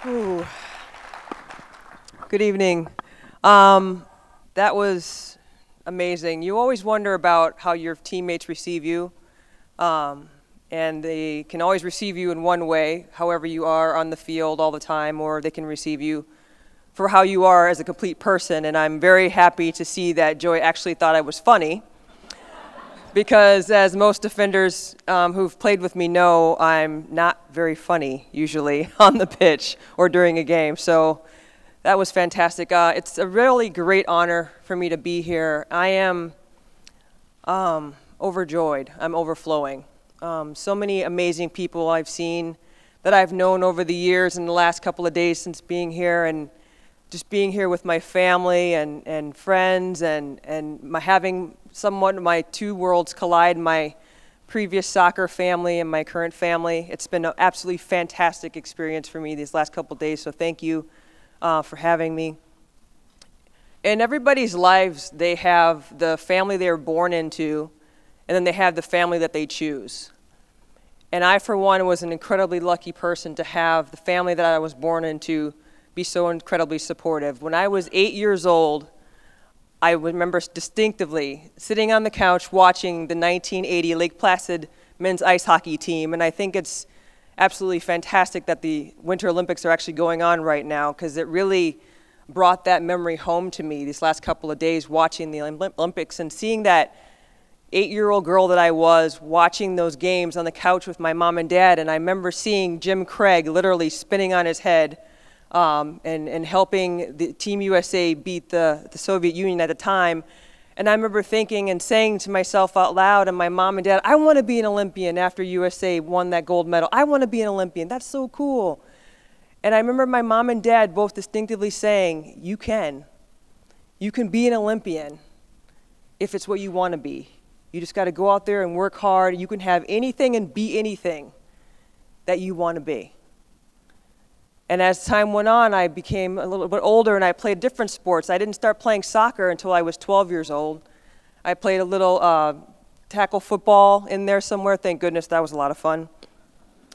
Ooh. Good evening. That was amazing. You always wonder about how your teammates receive you, and they can always receive you in one way, however you are on the field all the time, or they can receive you for how you are as a complete person. And I'm very happy to see that Joy actually thought I was funny, because as most defenders who've played with me know, I'm not very funny usually on the pitch or during a game. So that was fantastic. It's a really great honor for me to be here. I am overjoyed. I'm overflowing. So many amazing people I've seen that I've known over the years in the last couple of days since being here, and just being here with my family and friends, and having somewhat my two worlds collide, my previous soccer family and my current family. It's been an absolutely fantastic experience for me these last couple of days, so thank you for having me. In everybody's lives, they have the family they were born into, and then they have the family that they choose. And I, for one, was an incredibly lucky person to have the family that I was born into be so incredibly supportive. When I was 8 years old, I remember distinctively sitting on the couch watching the 1980 Lake Placid men's ice hockey team, and I think it's absolutely fantastic that the Winter Olympics are actually going on right now, because it really brought that memory home to me these last couple of days watching the Olympics and seeing that 8-year-old girl that I was watching those games on the couch with my mom and dad. And I remember seeing Jim Craig literally spinning on his head and helping the Team USA beat the Soviet Union at the time. And I remember thinking and saying to myself out loud, and my mom and dad, I want to be an Olympian after USA won that gold medal. I want to be an Olympian. That's so cool. And I remember my mom and dad both distinctively saying, you can. You can be an Olympian if it's what you want to be. You just got to go out there and work hard. You can have anything and be anything that you want to be. And as time went on, I became a little bit older and I played different sports. I didn't start playing soccer until I was 12 years old. I played a little tackle football in there somewhere. Thank goodness, that was a lot of fun.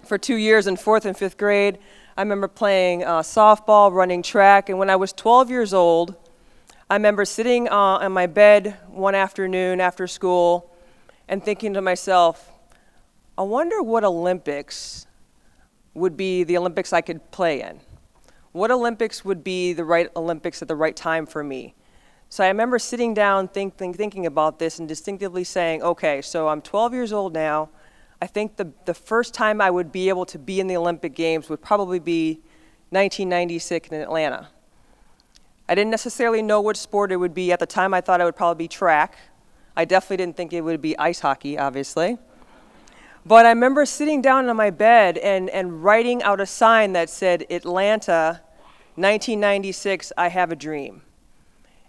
For 2 years in 4th and 5th grade, I remember playing softball, running track. And when I was 12 years old, I remember sitting on my bed one afternoon after school and thinking to myself, I wonder what Olympics would be the Olympics I could play in. What Olympics would be the right Olympics at the right time for me? So I remember sitting down thinking about this and distinctively saying, okay, so I'm 12 years old now. I think the first time I would be able to be in the Olympic Games would probably be 1996 in Atlanta. I didn't necessarily know what sport it would be. At the time, I thought it would probably be track. I definitely didn't think it would be ice hockey, obviously. But I remember sitting down on my bed and writing out a sign that said, Atlanta, 1996, I have a dream.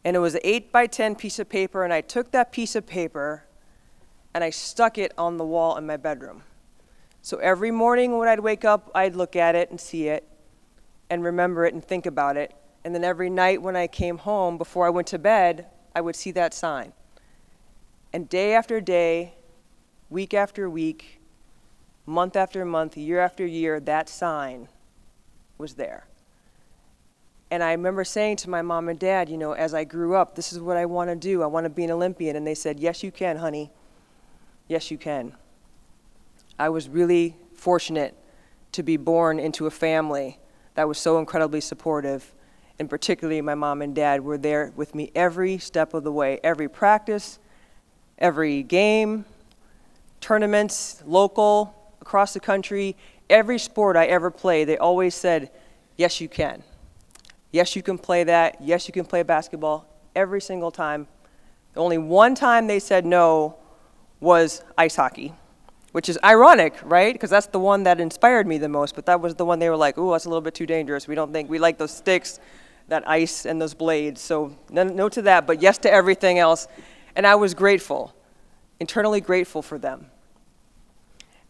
And it was an 8x10 piece of paper, and I took that piece of paper and I stuck it on the wall in my bedroom. So every morning when I'd wake up, I'd look at it and see it and remember it and think about it. And then every night when I came home, before I went to bed, I would see that sign. And day after day, week after week, month after month, year after year, that sign was there. And I remember saying to my mom and dad, you know, as I grew up, this is what I want to do. I want to be an Olympian. And they said, yes, you can, honey. Yes, you can. I was really fortunate to be born into a family that was so incredibly supportive. And particularly my mom and dad were there with me every step of the way, every practice, every game, tournaments, local, across the country, every sport I ever played, they always said, yes, you can. Yes, you can play that. Yes, you can play basketball. Every single time. The only one time they said no was ice hockey, which is ironic, right? Because that's the one that inspired me the most, but that was the one they were like, ooh, that's a little bit too dangerous. We don't think, we like those sticks, that ice and those blades. So no to that, but yes to everything else. And I was grateful, internally grateful for them.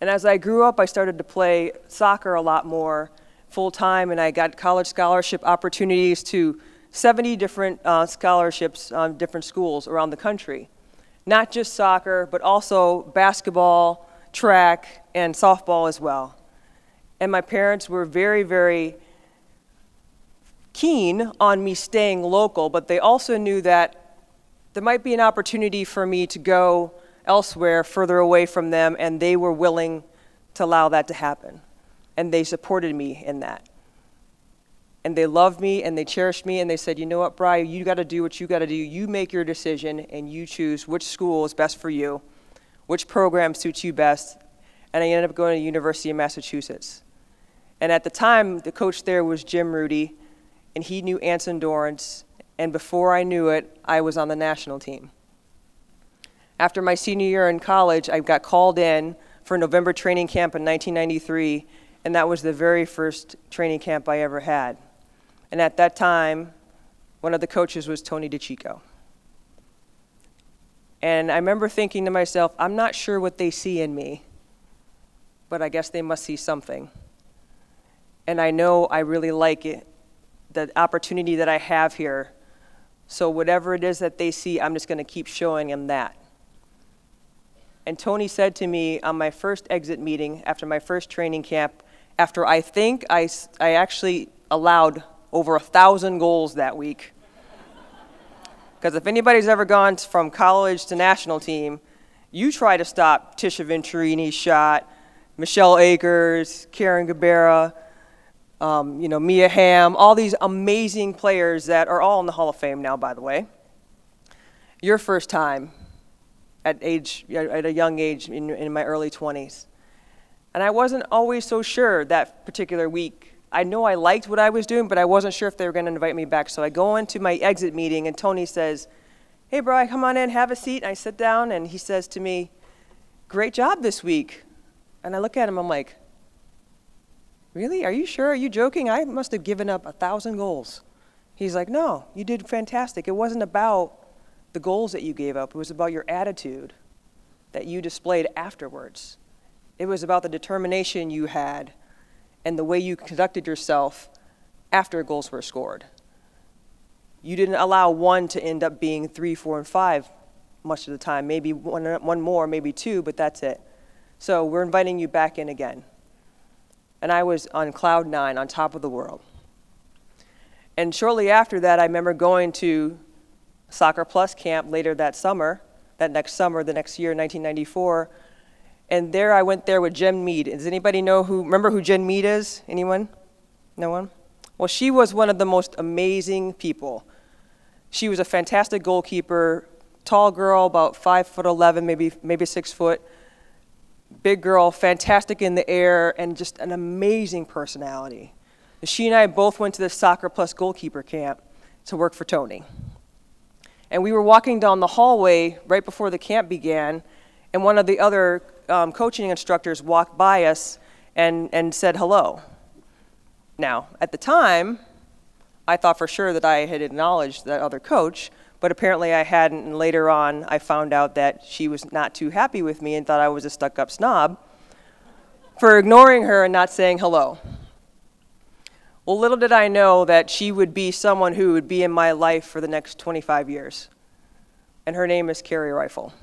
And as I grew up, I started to play soccer a lot more full-time, and I got college scholarship opportunities to 70 different scholarships on different schools around the country. Not just soccer, but also basketball, track, and softball as well. And my parents were very, very keen on me staying local, but they also knew that there might be an opportunity for me to go elsewhere, further away from them, and they were willing to allow that to happen. And they supported me in that. And they loved me, and they cherished me, and they said, you know what, Bri, you got to do what you got to do. You make your decision, and you choose which school is best for you, which program suits you best. And I ended up going to the University of Massachusetts. And at the time, the coach there was Jim Rudy, and he knew Anson Dorrance, and before I knew it, I was on the national team. After my senior year in college, I got called in for November training camp in 1993, and that was the very first training camp I ever had. And at that time, one of the coaches was Tony DeCicco. And I remember thinking to myself, I'm not sure what they see in me, but I guess they must see something. And I know I really like it, the opportunity that I have here. So whatever it is that they see, I'm just going to keep showing them that. And Tony said to me on my first exit meeting after my first training camp, after I think I actually allowed over 1,000 goals that week. Because if anybody's ever gone from college to national team, you try to stop Tisha Venturini's shot, Michelle Akers, Karen Gabera, Mia Hamm, all these amazing players that are all in the Hall of Fame now, by the way. Your first time at a young age in my early 20s. And I wasn't always so sure that particular week. I know I liked what I was doing, but I wasn't sure if they were going to invite me back. So I go into my exit meeting, and Tony says, hey, Bri, come on in, have a seat. And I sit down, and he says to me, great job this week. And I look at him, I'm like, really? Are you sure? Are you joking? I must have given up 1,000 goals. He's like, no, you did fantastic. It wasn't about the goals that you gave up. It was about your attitude that you displayed afterwards. It was about the determination you had and the way you conducted yourself after goals were scored. You didn't allow one to end up being 3, 4, and 5 much of the time. Maybe one more, maybe 2, but that's it. So we're inviting you back in again. And I was on cloud 9, on top of the world. And shortly after that, I remember going to Soccer Plus camp later that summer, the next year, 1994. And there I went there with Jen Mead. Does anybody remember who Jen Mead is? Anyone? No one? Well, she was one of the most amazing people. She was a fantastic goalkeeper, tall girl, about 5'11", maybe 6 foot. Big girl, fantastic in the air, and just an amazing personality. She and I both went to the Soccer Plus goalkeeper camp to work for Tony. And we were walking down the hallway right before the camp began, and one of the other coaching instructors walked by us and said hello. Now, at the time, I thought for sure that I had acknowledged that other coach, but apparently I hadn't, and later on I found out that she was not too happy with me and thought I was a stuck-up snob for ignoring her and not saying hello. Well, little did I know that she would be someone who would be in my life for the next 25 years. And her name is Carrie Rifle.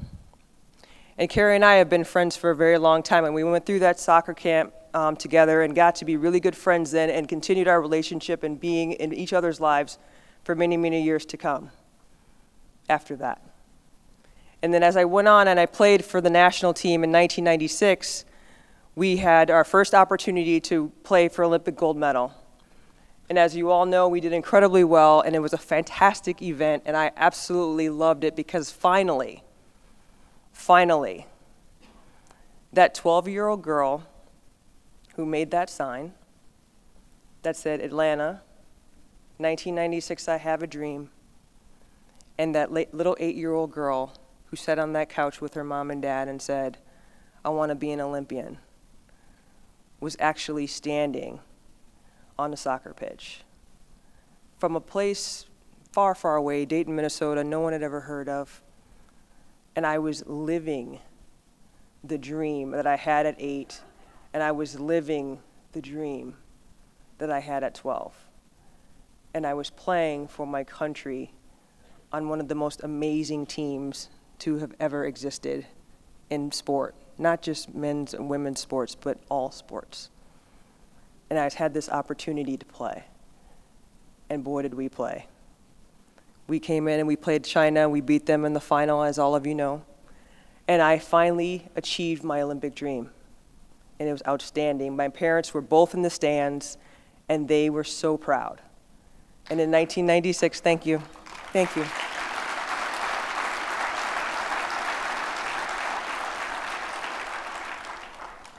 And Carrie and I have been friends for a very long time, and we went through that soccer camp together and got to be really good friends then and continued our relationship and being in each other's lives for many, many years to come after that. And then as I went on and I played for the national team in 1996, we had our first opportunity to play for Olympic gold medal. And as you all know, we did incredibly well, and it was a fantastic event, and I absolutely loved it because finally, that 12-year-old girl who made that sign that said, Atlanta, 1996, I have a dream, and that little 8-year-old girl who sat on that couch with her mom and dad and said, I want to be an Olympian, was actually standing on a soccer pitch from a place far, far away, Dayton, Minnesota, no one had ever heard of. And I was living the dream that I had at 8, and I was living the dream that I had at 12. And I was playing for my country on one of the most amazing teams to have ever existed in sport, not just men's and women's sports, but all sports. And I had this opportunity to play. and boy, did we play. We came in and we played China. We beat them in the final, as all of you know. And I finally achieved my Olympic dream. And it was outstanding. My parents were both in the stands, and they were so proud. And in 1996, thank you. Thank you.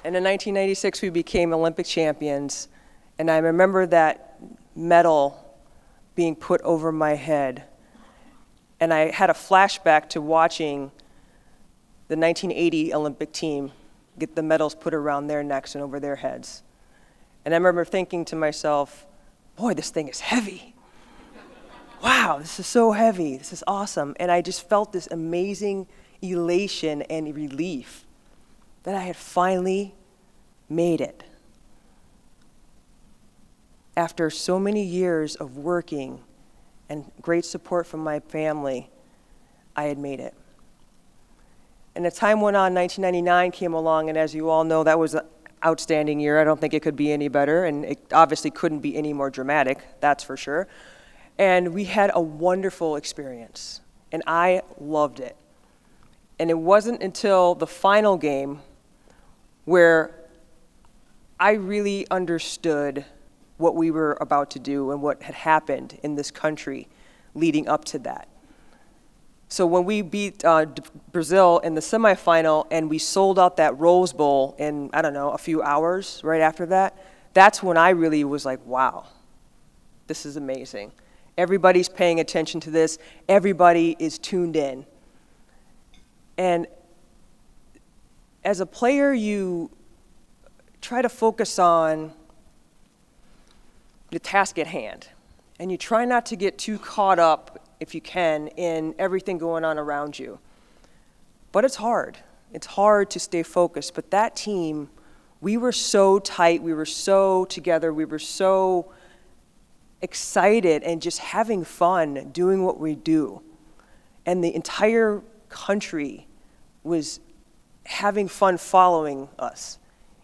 And in 1996, we became Olympic champions. And I remember that medal being put over my head. And I had a flashback to watching the 1980 Olympic team get the medals put around their necks and over their heads. And I remember thinking to myself, boy, this thing is heavy. Wow, this is so heavy. This is awesome. And I just felt this amazing elation and relief that I had finally made it. After so many years of working and great support from my family, I had made it. And as time went on, 1999 came along, and as you all know, that was an outstanding year. I don't think it could be any better, and it obviously couldn't be any more dramatic, that's for sure. And we had a wonderful experience, and I loved it. And it wasn't until the final game where I really understood what we were about to do and what had happened in this country leading up to that. So when we beat Brazil in the semifinal and we sold out that Rose Bowl in, I don't know, a few hours right after that, that's when I really was like, wow, this is amazing. Everybody's paying attention to this. Everybody is tuned in. And as a player, you try to focus on the task at hand. And you try not to get too caught up, if you can, in everything going on around you. But it's hard. It's hard to stay focused. But that team, we were so tight. We were so together. We were so excited and just having fun doing what we do. And the entire country was having fun following us.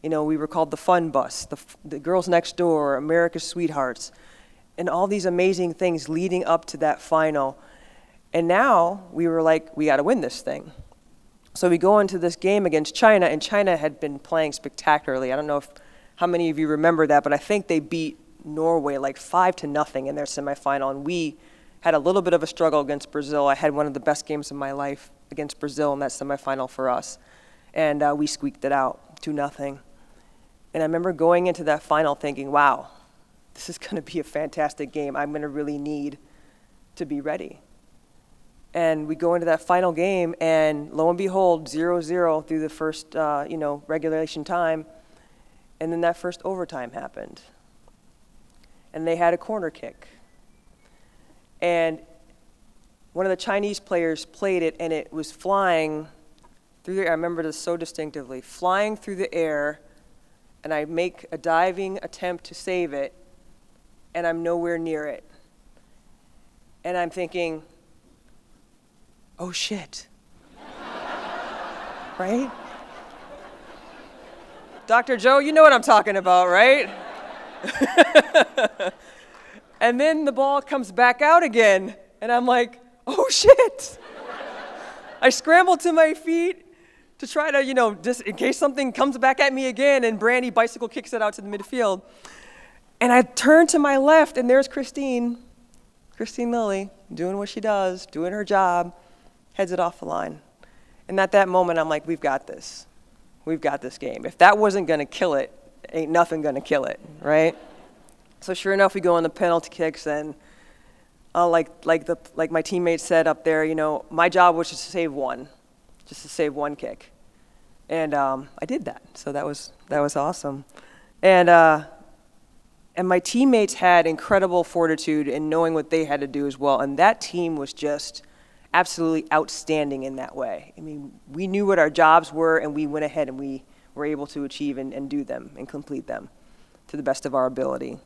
You know, we were called the Fun Bus, the Girls Next Door, America's Sweethearts, and all these amazing things leading up to that final. And now we were like, we got to win this thing. So we go into this game against China, and China had been playing spectacularly. I don't know how many of you remember that, but I think they beat Norway like 5-0 in their semifinal, and we had a little bit of a struggle against Brazil. I had one of the best games of my life against Brazil in that semifinal for us, and we squeaked it out 2-0. And I remember going into that final thinking, wow, this is going to be a fantastic game. I'm going to really need to be ready. And we go into that final game, and lo and behold, 0-0 through the first, regulation time. And then that first overtime happened. And they had a corner kick. And one of the Chinese players played it, and it was flying through the air. I remember this so distinctively, flying through the air, and I make a diving attempt to save it, and I'm nowhere near it. And I'm thinking, oh shit. Right? Dr. Joe, you know what I'm talking about, right? And then the ball comes back out again, and I'm like, oh shit. I scramble to my feet to try to, just in case something comes back at me again, and Brandi bicycle kicks it out to the midfield. And I turn to my left, and there's Christine Lilly, doing what she does, doing her job, heads it off the line. And at that moment, I'm like, we've got this. We've got this game. If that wasn't going to kill it, ain't nothing going to kill it, right? So sure enough, we go on the penalty kicks, and like my teammates said up there, my job was just to save one kick. And I did that, so that was awesome. And my teammates had incredible fortitude in knowing what they had to do as well, and that team was just absolutely outstanding in that way. I mean, we knew what our jobs were, and we went ahead and we were able to achieve and do them and complete them to the best of our ability.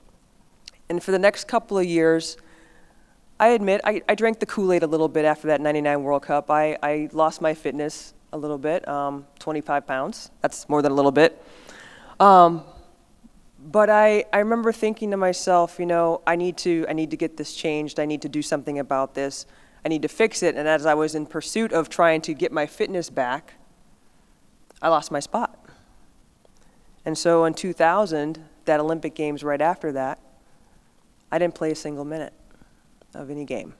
And for the next couple of years, I admit, I drank the Kool-Aid a little bit after that '99 World Cup. I lost my fitness a little bit, 25 pounds. That's more than a little bit. But I remember thinking to myself, you know, I need to get this changed. I need to do something about this. I need to fix it. And as I was in pursuit of trying to get my fitness back, I lost my spot. And so in 2000, that Olympic Games right after that, I didn't play a single minute of any game.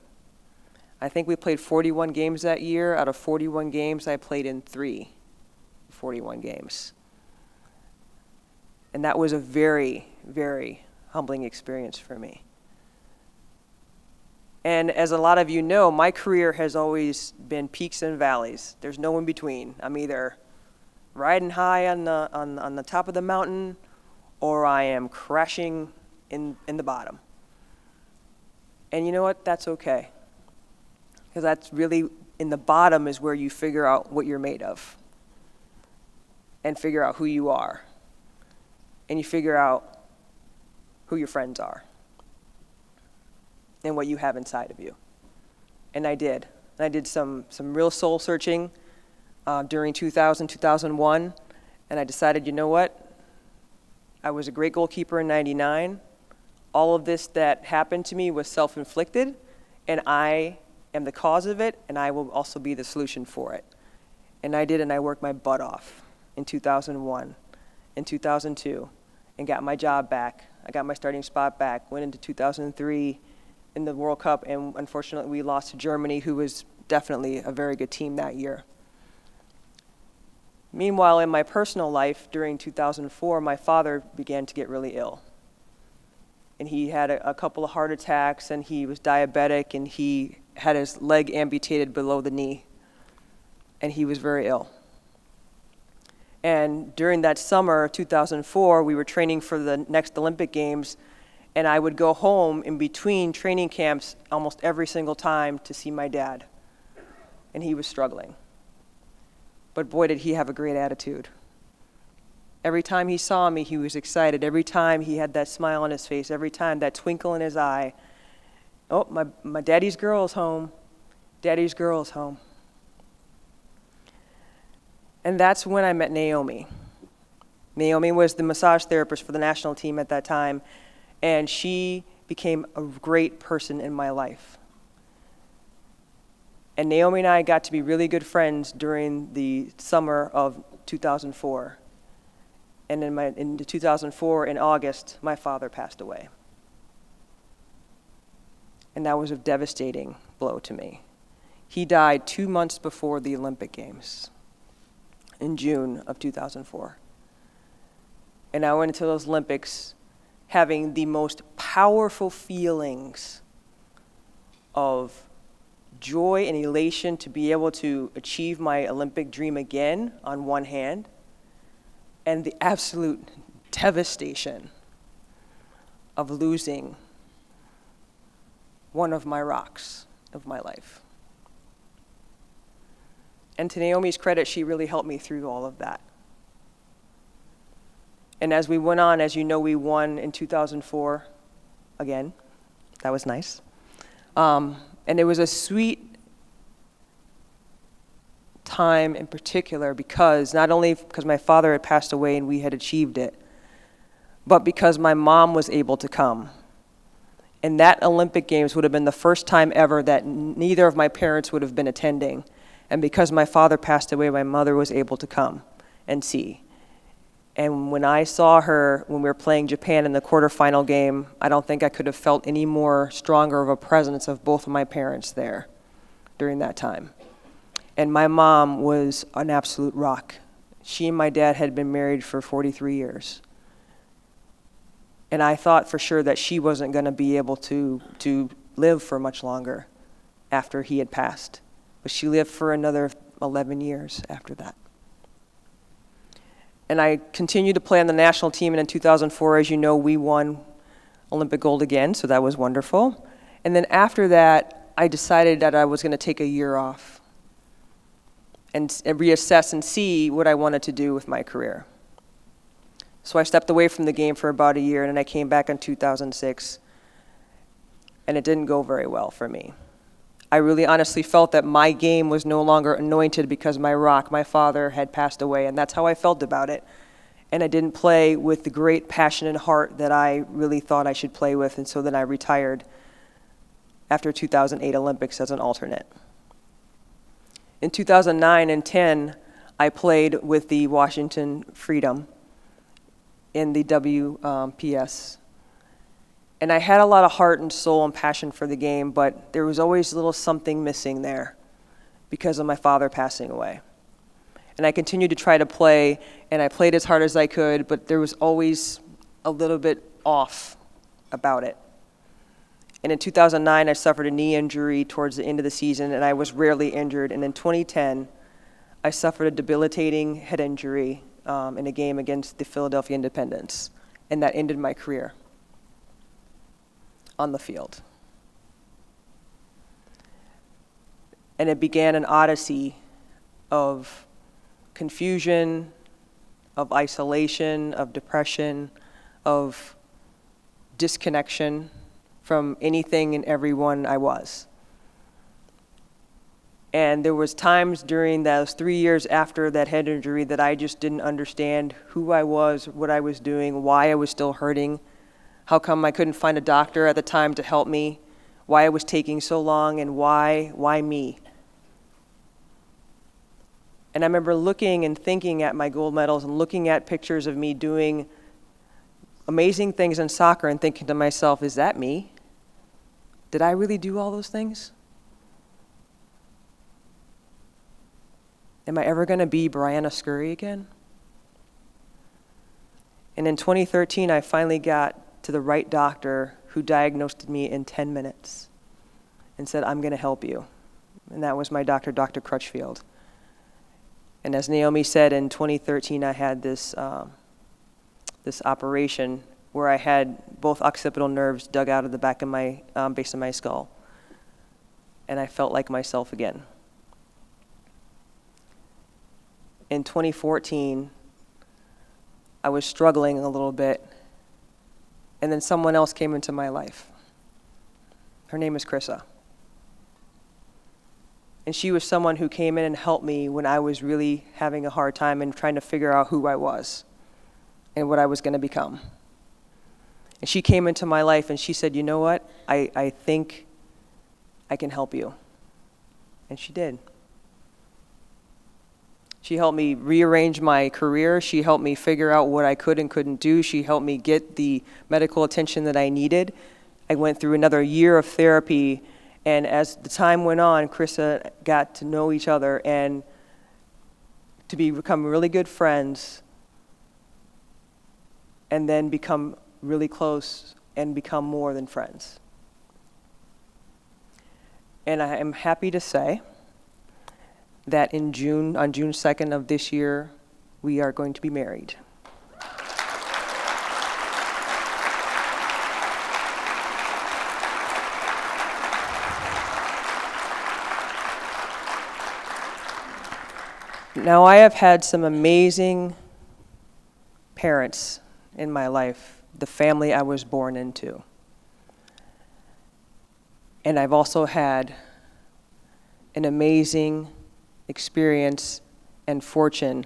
I think we played 41 games that year. Out of 41 games, I played in 41 games. And that was a very, very humbling experience for me. And as a lot of you know, my career has always been peaks and valleys. There's no in between. I'm either riding high on the top of the mountain, or I am crashing in the bottom. And you know what? That's okay. Because that's really, in the bottom is where you figure out what you're made of. And figure out who you are. And you figure out who your friends are. And what you have inside of you. And I did. And I did some real soul searching during 2000, 2001. And I decided, you know what? I was a great goalkeeper in '99. All of this that happened to me was self-inflicted. And I am the cause of it. And I will also be the solution for it. And I did, and I worked my butt off in 2001, in 2002, and got my job back. I got my starting spot back, went into 2003 in the World Cup, and unfortunately we lost to Germany, who was definitely a very good team that year. Meanwhile, in my personal life, during 2004, my father began to get really ill. And he had a couple of heart attacks, and he was diabetic, and he had his leg amputated below the knee. And he was very ill. And during that summer, 2004, we were training for the next Olympic Games, and I would go home in between training camps almost every single time to see my dad. And he was struggling. But boy, did he have a great attitude. Every time he saw me, he was excited. Every time he had that smile on his face. Every time that twinkle in his eye. Oh, my daddy's girl's home. Daddy's girl's home. And that's when I met Naomi. Naomi was the massage therapist for the national team at that time, and she became a great person in my life. And Naomi and I got to be really good friends during the summer of 2004. And in 2004, in August, my father passed away. And that was a devastating blow to me. He died 2 months before the Olympic Games, in June of 2004. And I went into those Olympics having the most powerful feelings of joy and elation to be able to achieve my Olympic dream again on one hand, and the absolute devastation of losing one of my rocks of my life. And to Naomi's credit, she really helped me through all of that. And as we went on, as you know, we won in 2004 again. That was nice. And it was a sweet time in particular because not only because my father had passed away and we had achieved it, but because my mom was able to come. And that Olympic Games would have been the first time ever that neither of my parents would have been attending. And because my father passed away, my mother was able to come and see. And when I saw her, when we were playing Japan in the quarterfinal game, I don't think I could have felt any more stronger of a presence of both of my parents there during that time. And my mom was an absolute rock. She and my dad had been married for 43 years. And I thought for sure that she wasn't going to be able to live for much longer after he had passed. But she lived for another 11 years after that. And I continued to play on the national team, and in 2004, as you know, we won Olympic gold again, so that was wonderful. And then after that, I decided that I was going to take a year off and reassess and see what I wanted to do with my career. So I stepped away from the game for about a year, and then I came back in 2006, and it didn't go very well for me. I really honestly felt that my game was no longer anointed because my rock, my father, had passed away, and that's how I felt about it. and I didn't play with the great passion and heart that I really thought I should play with, and so then I retired after 2008 Olympics as an alternate. In 2009 and 10, I played with the Washington Freedom in the WPS. And I had a lot of heart and soul and passion for the game, but there was always a little something missing there because of my father passing away. And I continued to try to play, and I played as hard as I could, but there was always a little bit off about it. And in 2009, I suffered a knee injury towards the end of the season, and I was rarely injured. And in 2010, I suffered a debilitating head injury in a game against the Philadelphia Independents, and that ended my career on the field. And it began an odyssey of confusion, of isolation, of depression, of disconnection from anything and everyone I was. And there was times during those 3 years after that head injury that I just didn't understand who I was, what I was doing, why I was still hurting, how come I couldn't find a doctor at the time to help me, why it was taking so long, and why me? And I remember looking and thinking at my gold medals and looking at pictures of me doing amazing things in soccer and thinking to myself, is that me? Did I really do all those things? Am I ever going to be Briana Scurry again? And in 2013, I finally got to the right doctor who diagnosed me in 10 minutes and said, I'm going to help you. And that was my doctor, Dr. Crutchfield. And as Naomi said, in 2013, I had this operation where I had both occipital nerves dug out of the back of my base of my skull. And I felt like myself again. In 2014, I was struggling a little bit, and then someone else came into my life. Her name is Krissa. And she was someone who came in and helped me when I was really having a hard time and trying to figure out who I was and what I was going to become. And she came into my life and she said, you know what, I think I can help you. And she did. She helped me rearrange my career. She helped me figure out what I could and couldn't do. She helped me get the medical attention that I needed. I went through another year of therapy, and as the time went on, Krissa got to know each other and to become really good friends, and then become really close and become more than friends. And I am happy to say that on June 2nd of this year, we are going to be married. Now, I have had some amazing parents in my life, the family I was born into. And I've also had an amazing experience and fortune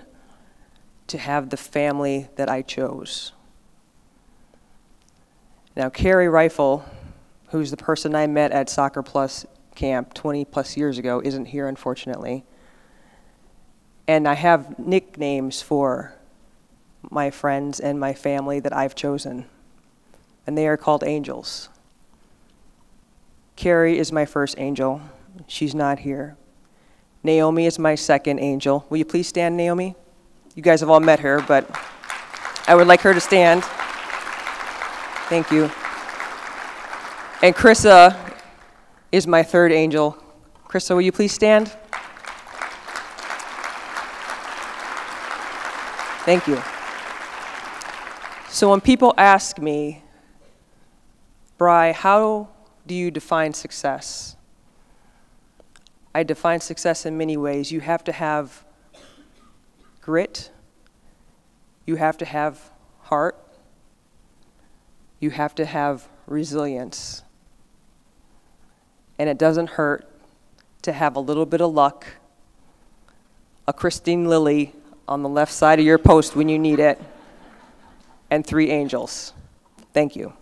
to have the family that I chose. Now, Carrie Rifle, who's the person I met at Soccer Plus camp 20 plus years ago, isn't here, unfortunately. And I have nicknames for my friends and my family that I've chosen, and they are called angels. Carrie is my first angel. She's not here. Naomi is my second angel. Will you please stand, Naomi? You guys have all met her, but I would like her to stand. Thank you. And Krissa is my third angel. Krissa, will you please stand? Thank you. So when people ask me, Bri, how do you define success? I define success in many ways. You have to have grit. You have to have heart. You have to have resilience. And it doesn't hurt to have a little bit of luck, a Christine Lilly on the left side of your post when you need it, and 3 angels. Thank you.